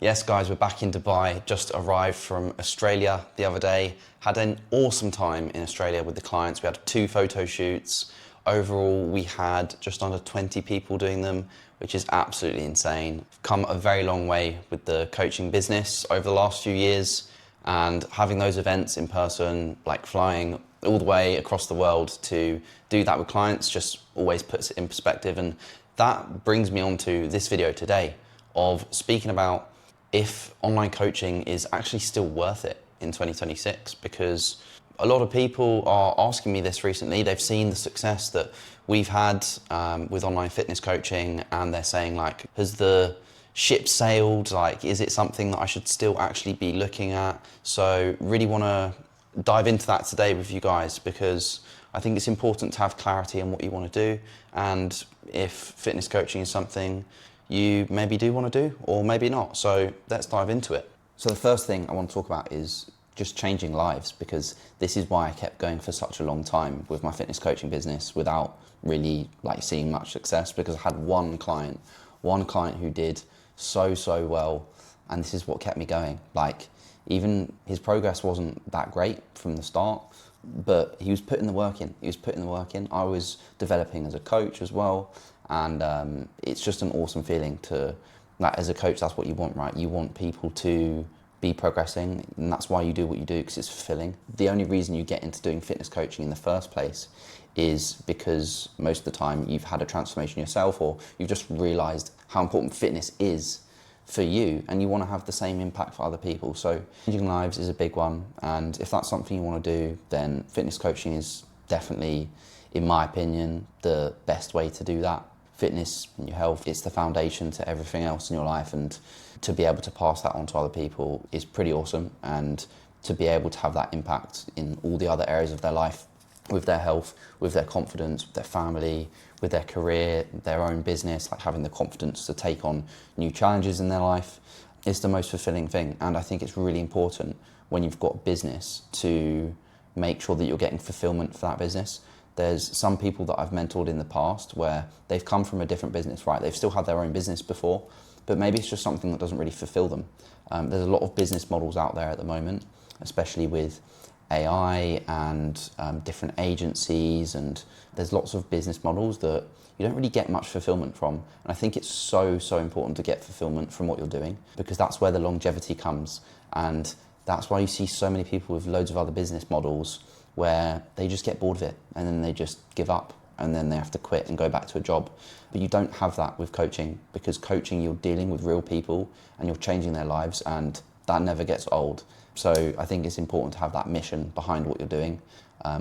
Yes, guys, we're back in Dubai. Just arrived from Australia the other day. Had an awesome time in Australia with the clients. We had 2 photo shoots. Overall, we had just under 20 people doing them, which is absolutely insane. Come a very long way with the coaching business over the last few years, and having those events in person, like flying all the way across the world to do that with clients, just always puts it in perspective. And that brings me on to this video today of speaking about if online coaching is actually still worth it in 2026, because a lot of people are asking me this recently. They've seen the success that we've had with online fitness coaching, and they're saying, like, has the ship sailed? Like, is it something that I should still actually be looking at? So really want to dive into that today with you guys, because I think it's important to have clarity on what you want to do, and if fitness coaching is something you maybe do want to do or maybe not. So let's dive into it. So the first thing I want to talk about is just changing lives, because this is why I kept going for such a long time with my fitness coaching business without really seeing much success, because I had one client who did so well, and this is what kept me going. Like, even his progress wasn't that great from the start, but he was putting the work in. I was developing as a coach as well, and it's just an awesome feeling to, like, as a coach, that's what you want, right? You want people to be progressing, and that's why you do what you do, because it's fulfilling. The only reason you get into doing fitness coaching in the first place is because most of the time you've had a transformation yourself, or you've just realized how important fitness is for you, and you want to have the same impact for other people. So changing lives is a big one, and if that's something you want to do, then fitness coaching is definitely, in my opinion, the best way to do that. Fitness and your health, it's the foundation to everything else in your life, and to be able to pass that on to other people is pretty awesome, and to be able to have that impact in all the other areas of their life, with their health, with their confidence, with their family, with their career, their own business, like having the confidence to take on new challenges in their life, is the most fulfilling thing. And I think it's really important when you've got business to make sure that you're getting fulfillment for that business. There's some people that I've mentored in the past where they've come from a different business, right? They've still had their own business before, but maybe it's just something that doesn't really fulfill them. There's a lot of business models out there at the moment, especially with AI and different agencies, and there's lots of business models that you don't really get much fulfillment from. And I think it's so important to get fulfillment from what you're doing, because that's where the longevity comes. And that's why you see so many people with loads of other business models where they just get bored of it and then they just give up, and then they have to quit and go back to a job. But you don't have that with coaching, because coaching, you're dealing with real people and you're changing their lives, and that never gets old. So I think it's important to have that mission behind what you're doing.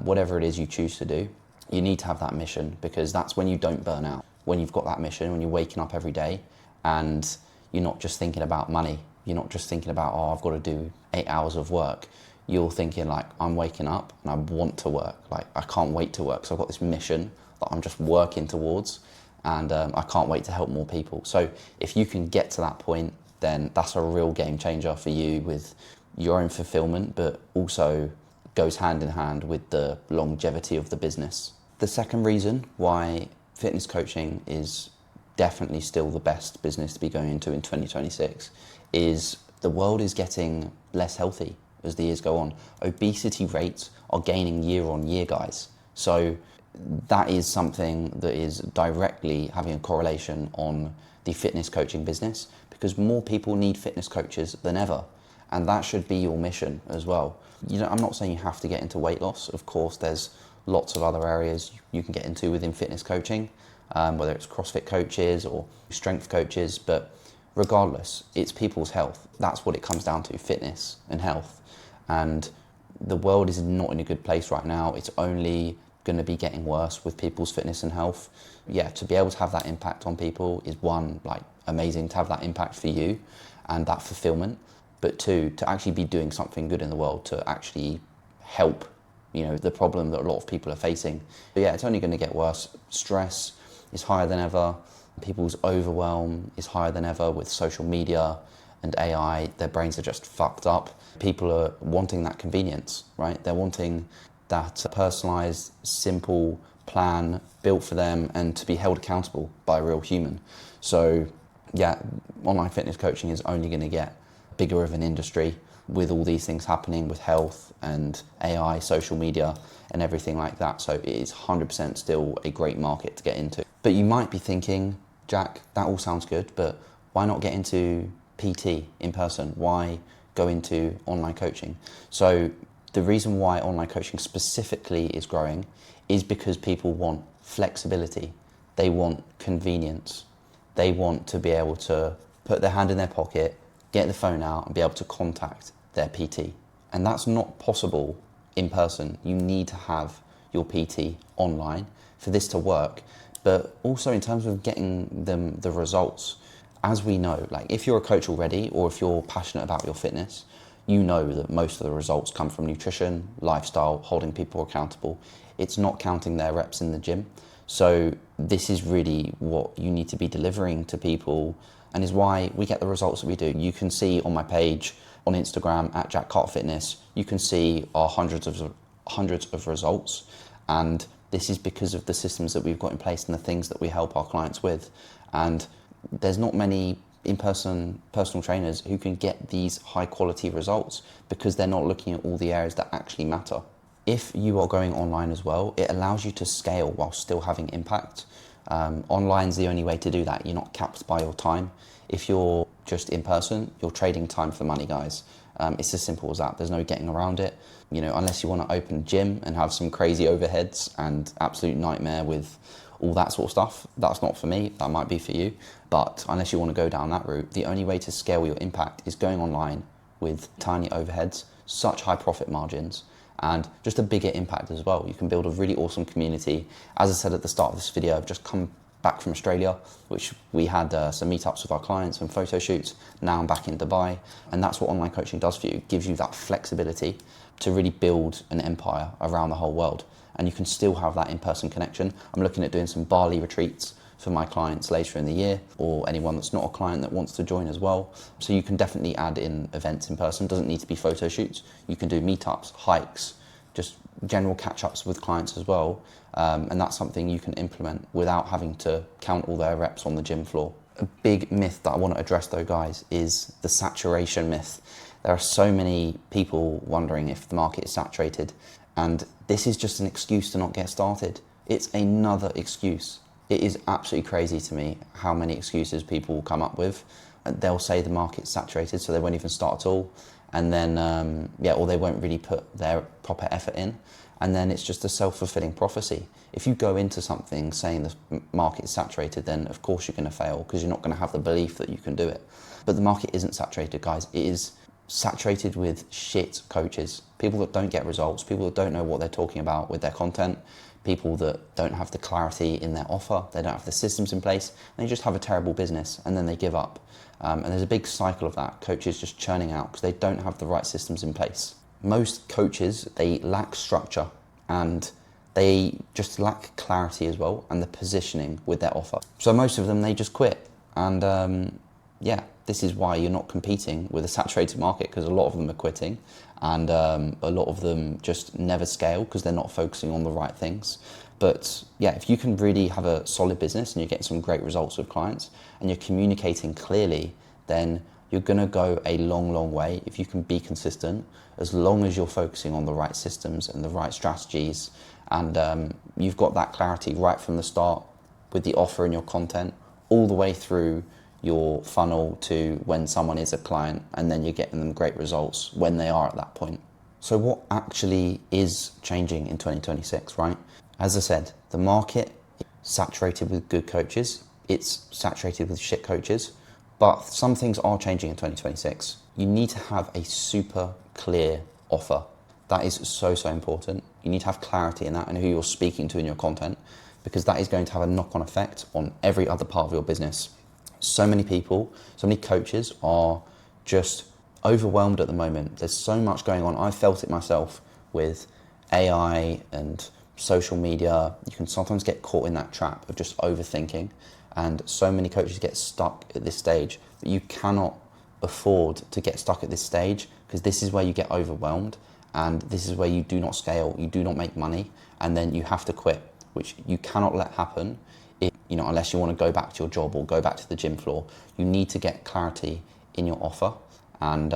Whatever it is you choose to do, you need to have that mission, because that's when you don't burn out. When you've got that mission, when you're waking up every day and you're not just thinking about money, you're not just thinking about, oh, I've got to do 8 hours of work. You're thinking, like, I'm waking up and I want to work. Like, I can't wait to work. So I've got this mission that I'm just working towards, and I can't wait to help more people. So if you can get to that point, then that's a real game changer for you with your own fulfillment, but also goes hand in hand with the longevity of the business. The second reason why fitness coaching is definitely still the best business to be going into in 2026 is the world is getting less healthy as the years go on. Obesity rates are gaining year on year, guys. So that is something that is directly having a correlation on the fitness coaching business, because more people need fitness coaches than ever. And that should be your mission as well. I'm not saying you have to get into weight loss. Of course, there's lots of other areas you can get into within fitness coaching, whether it's CrossFit coaches or strength coaches, but regardless, it's people's health. That's what it comes down to, fitness and health. And the world is not in a good place right now. It's only going to be getting worse with people's fitness and health. Yeah, to be able to have that impact on people is, one, like, amazing to have that impact for you and that fulfillment, but two, to actually be doing something good in the world, to actually help, the problem that a lot of people are facing. But yeah, it's only going to get worse. Stress is higher than ever. People's overwhelm is higher than ever with social media and AI. Their brains are just fucked up. People are wanting that convenience, right? They're wanting that personalized, simple plan built for them and to be held accountable by a real human. So yeah, online fitness coaching is only going to get bigger of an industry with all these things happening with health and AI, social media and everything like that. So it is 100% still a great market to get into. But you might be thinking, Jack, that all sounds good, but why not get into PT in person? Why go into online coaching? So the reason why online coaching specifically is growing is because people want flexibility. They want convenience. They want to be able to put their hand in their pocket, get the phone out and be able to contact their PT. And that's not possible in person. You need to have your PT online for this to work. But also in terms of getting them the results, as we know, like if you're a coach already or if you're passionate about your fitness, you know that most of the results come from nutrition, lifestyle, holding people accountable. It's not counting their reps in the gym. So this is really what you need to be delivering to people and is why we get the results that we do. You can see on my page on Instagram at Jack Carter Fitness, you can see our hundreds of results. And this is because of the systems that we've got in place and the things that we help our clients with. And there's not many in-person personal trainers who can get these high quality results because they're not looking at all the areas that actually matter. If you are going online as well, it allows you to scale while still having impact. Online's the only way to do that. You're not capped by your time. If you're just in person, you're trading time for money, guys. It's as simple as that. There's no getting around it. You know, unless you want to open a gym and have some crazy overheads and absolute nightmare with all that sort of stuff, that's not for me. That might be for you. But unless you want to go down that route, the only way to scale your impact is going online with tiny overheads, such high profit margins, and just a bigger impact as well. You can build a really awesome community. As I said at the start of this video, I've just come back from Australia, which we had some meetups with our clients and photo shoots. Now I'm back in Dubai, and that's what online coaching does for you. It gives you that flexibility to really build an empire around the whole world, and you can still have that in-person connection. I'm looking at doing some Bali retreats for my clients later in the year, or anyone that's not a client that wants to join as well. So you can definitely add in events in person. Doesn't need to be photo shoots. You can do meetups, hikes, just general catch-ups with clients as well. And that's something you can implement without having to count all their reps on the gym floor. A big myth that I want to address though, guys, is the saturation myth. There are so many people wondering if the market is saturated, and this is just an excuse to not get started. It's another excuse. It is absolutely crazy to me how many excuses people will come up with. They'll say the market's saturated, so they won't even start at all. And then, or they won't really put their proper effort in. And then it's just a self-fulfilling prophecy. If you go into something saying the market's saturated, then of course you're going to fail because you're not going to have the belief that you can do it. But the market isn't saturated, guys. It is saturated with shit coaches. People that don't get results, people that don't know what they're talking about with their content, people that don't have the clarity in their offer, they don't have the systems in place, and they just have a terrible business and then they give up. And there's a big cycle of that, coaches just churning out because they don't have the right systems in place. Most coaches, they lack structure and they just lack clarity as well and the positioning with their offer. So most of them, they just quit. And this is why you're not competing with a saturated market, because a lot of them are quitting, and a lot of them just never scale because they're not focusing on the right things. But yeah, if you can really have a solid business and you're getting some great results with clients and you're communicating clearly, then you're going to go a long, long way if you can be consistent, as long as you're focusing on the right systems and the right strategies, and you've got that clarity right from the start with the offer and your content, all the way through your funnel to when someone is a client, and then you're getting them great results when they are at that point. So what actually is changing in 2026, right? As I said, the market is saturated with good coaches. It's saturated with shit coaches, but some things are changing in 2026. You need to have a super clear offer. That is so, so important. You need to have clarity in that and who you're speaking to in your content, because that is going to have a knock-on effect on every other part of your business. So many people, so many coaches are just overwhelmed at the moment. There's so much going on. I felt it myself with AI and social media. You can sometimes get caught in that trap of just overthinking, and so many coaches get stuck at this stage. But you cannot afford to get stuck at this stage, because this is where you get overwhelmed, and this is where you do not scale, you do not make money, and then you have to quit, which you cannot let happen if you know, unless you want to go back to your job or go back to the gym floor, you need to get clarity in your offer and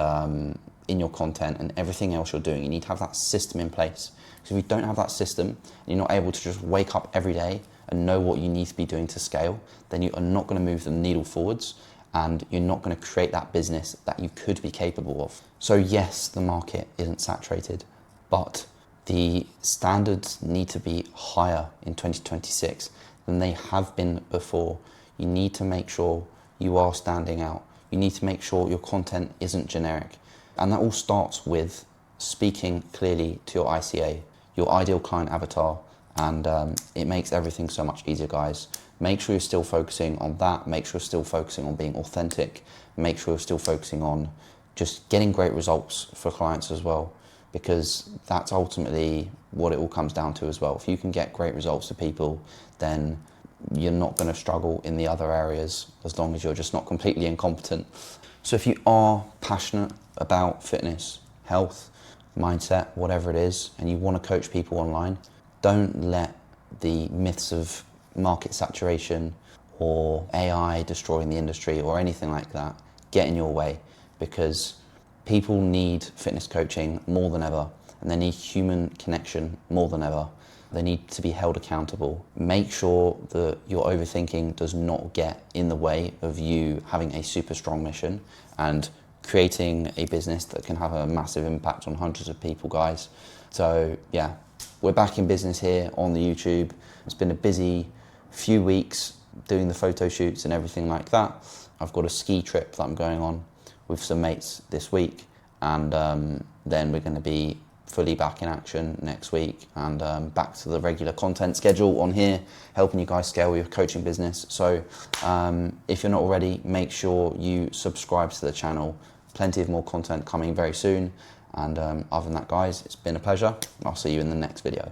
in your content and everything else you're doing. You need to have that system in place. Because if you don't have that system, and you're not able to just wake up every day and know what you need to be doing to scale, then you are not going to move the needle forwards, and you're not going to create that business that you could be capable of. So yes, the market isn't saturated, but the standards need to be higher in 2026 than they have been before. You need to make sure you are standing out. You need to make sure your content isn't generic. And that all starts with speaking clearly to your ICA, your ideal client avatar, and it makes everything so much easier, guys. Make sure you're still focusing on that. Make sure you're still focusing on being authentic. Make sure you're still focusing on just getting great results for clients as well, because that's ultimately what it all comes down to as well. If you can get great results for people, then you're not going to struggle in the other areas, as long as you're just not completely incompetent. So if you are passionate about fitness, health, mindset, whatever it is, and you want to coach people online, don't let the myths of market saturation or AI destroying the industry or anything like that get in your way, because people need fitness coaching more than ever, and they need human connection more than ever. They need to be held accountable. Make sure that your overthinking does not get in the way of you having a super strong mission and creating a business that can have a massive impact on hundreds of people, guys. So yeah, we're back in business here on the YouTube. It's been a busy few weeks doing the photo shoots and everything like that. I've got a ski trip that I'm going on with some mates this week, and then we're going to be fully back in action next week, and back to the regular content schedule on here, helping you guys scale your coaching business. So if you're not already, make sure you subscribe to the channel. Plenty of more content coming very soon. And other than that, guys, it's been a pleasure. I'll see you in the next video.